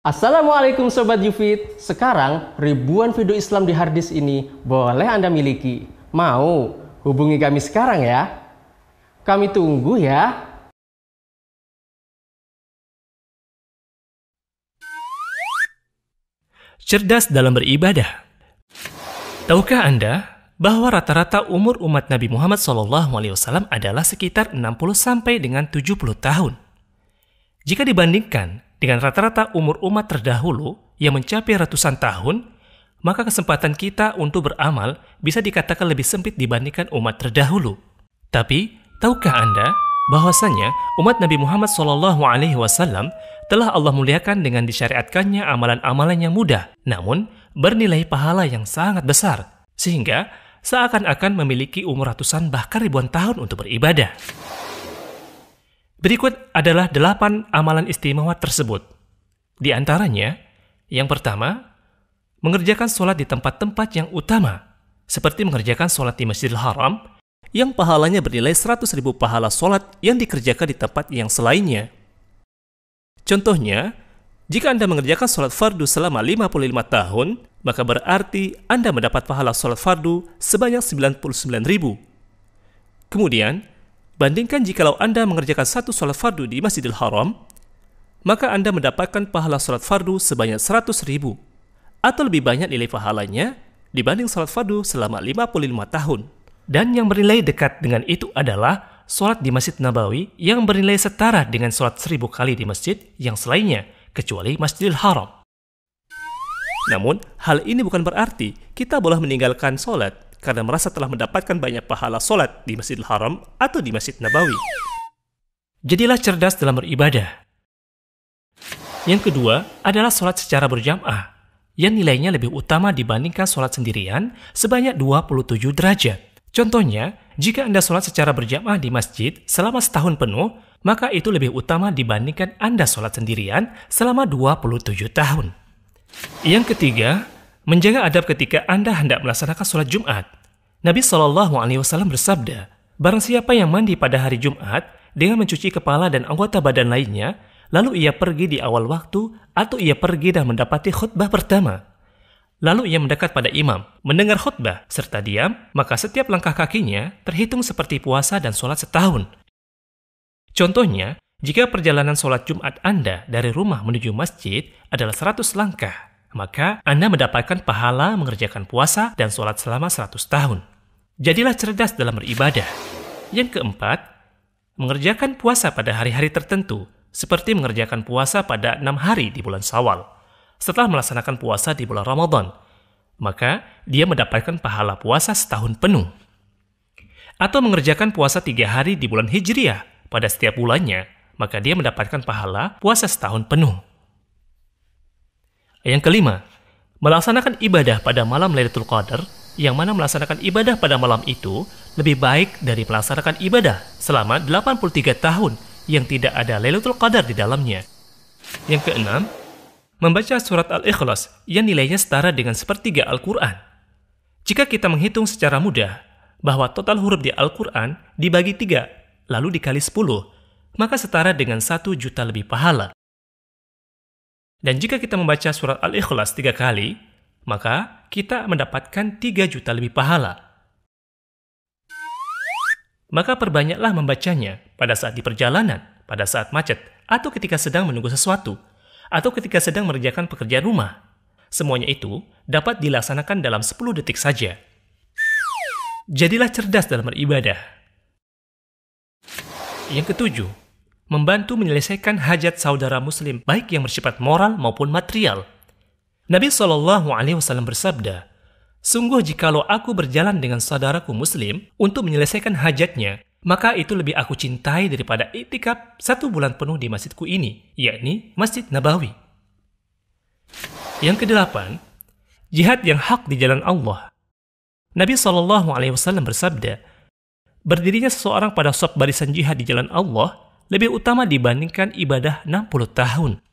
Assalamualaikum Sobat Yufid. Sekarang ribuan video Islam di harddisk ini boleh Anda miliki. Mau? Hubungi kami sekarang ya. Kami tunggu ya. Cerdas dalam beribadah. Tahukah Anda bahwa rata-rata umur umat Nabi Muhammad SAW adalah sekitar 60 sampai dengan 70 tahun? Jika dibandingkan dengan rata-rata umur umat terdahulu yang mencapai ratusan tahun, maka kesempatan kita untuk beramal bisa dikatakan lebih sempit dibandingkan umat terdahulu. Tapi, tahukah Anda bahwasanya umat Nabi Muhammad SAW telah Allah muliakan dengan disyariatkannya amalan-amalan yang mudah, namun bernilai pahala yang sangat besar, sehingga seakan-akan memiliki umur ratusan bahkan ribuan tahun untuk beribadah. Berikut adalah 8 amalan istimewa tersebut. Di antaranya, yang pertama, mengerjakan sholat di tempat-tempat yang utama, seperti mengerjakan sholat di Masjidil Haram, yang pahalanya bernilai 100.000 pahala sholat yang dikerjakan di tempat yang selainnya. Contohnya, jika Anda mengerjakan sholat fardu selama 55 tahun, maka berarti Anda mendapat pahala sholat fardu sebanyak 99.000. Kemudian, bandingkan jikalau Anda mengerjakan satu sholat fardu di Masjidil Haram, maka Anda mendapatkan pahala sholat fardu sebanyak 100.000, atau lebih banyak nilai pahalanya dibanding sholat fardu selama 55 tahun. Dan yang bernilai dekat dengan itu adalah sholat di Masjid Nabawi yang bernilai setara dengan sholat 1000 kali di masjid yang selainnya, kecuali Masjidil Haram. Namun, hal ini bukan berarti kita boleh meninggalkan sholat karena merasa telah mendapatkan banyak pahala sholat di Masjidil Haram atau di Masjid Nabawi. Jadilah cerdas dalam beribadah. Yang kedua adalah sholat secara berjamaah, yang nilainya lebih utama dibandingkan sholat sendirian sebanyak 27 derajat. Contohnya, jika Anda sholat secara berjamaah di masjid selama setahun penuh, maka itu lebih utama dibandingkan Anda sholat sendirian selama 27 tahun. Yang ketiga, menjaga adab ketika Anda hendak melaksanakan sholat Jumat. Nabi SAW bersabda, barang siapa yang mandi pada hari Jumat dengan mencuci kepala dan anggota badan lainnya, lalu ia pergi di awal waktu atau ia pergi dan mendapati khutbah pertama, lalu ia mendekat pada imam, mendengar khutbah, serta diam, maka setiap langkah kakinya terhitung seperti puasa dan sholat setahun. Contohnya, jika perjalanan sholat Jumat Anda dari rumah menuju masjid adalah 100 langkah, maka Anda mendapatkan pahala mengerjakan puasa dan sholat selama 100 tahun. Jadilah cerdas dalam beribadah. Yang keempat, mengerjakan puasa pada hari-hari tertentu, seperti mengerjakan puasa pada 6 hari di bulan Syawal, setelah melaksanakan puasa di bulan Ramadan, maka dia mendapatkan pahala puasa setahun penuh. Atau mengerjakan puasa 3 hari di bulan Hijriah pada setiap bulannya, maka dia mendapatkan pahala puasa setahun penuh. Yang kelima, melaksanakan ibadah pada malam Lailatul Qadar, yang mana melaksanakan ibadah pada malam itu lebih baik dari melaksanakan ibadah selama 83 tahun yang tidak ada Lailatul Qadar di dalamnya. Yang keenam, membaca surat Al-Ikhlas yang nilainya setara dengan sepertiga Al-Quran. Jika kita menghitung secara mudah bahwa total huruf di Al-Quran dibagi 3, lalu dikali 10, maka setara dengan 1 juta lebih pahala. Dan jika kita membaca surat Al-Ikhlas 3 kali, maka kita mendapatkan 3 juta lebih pahala. Maka perbanyaklah membacanya pada saat di perjalanan, pada saat macet, atau ketika sedang menunggu sesuatu, atau ketika sedang mengerjakan pekerjaan rumah. Semuanya itu dapat dilaksanakan dalam 10 detik saja. Jadilah cerdas dalam beribadah. Yang ketujuh, membantu menyelesaikan hajat saudara muslim, baik yang bersifat moral maupun material. Nabi SAW bersabda, sungguh jikalau aku berjalan dengan saudaraku muslim untuk menyelesaikan hajatnya, maka itu lebih aku cintai daripada iktikaf 1 bulan penuh di masjidku ini, yakni Masjid Nabawi. Yang kedelapan, jihad yang hak di jalan Allah. Nabi SAW bersabda, berdirinya seseorang pada shaf barisan jihad di jalan Allah lebih utama dibandingkan ibadah 60 tahun.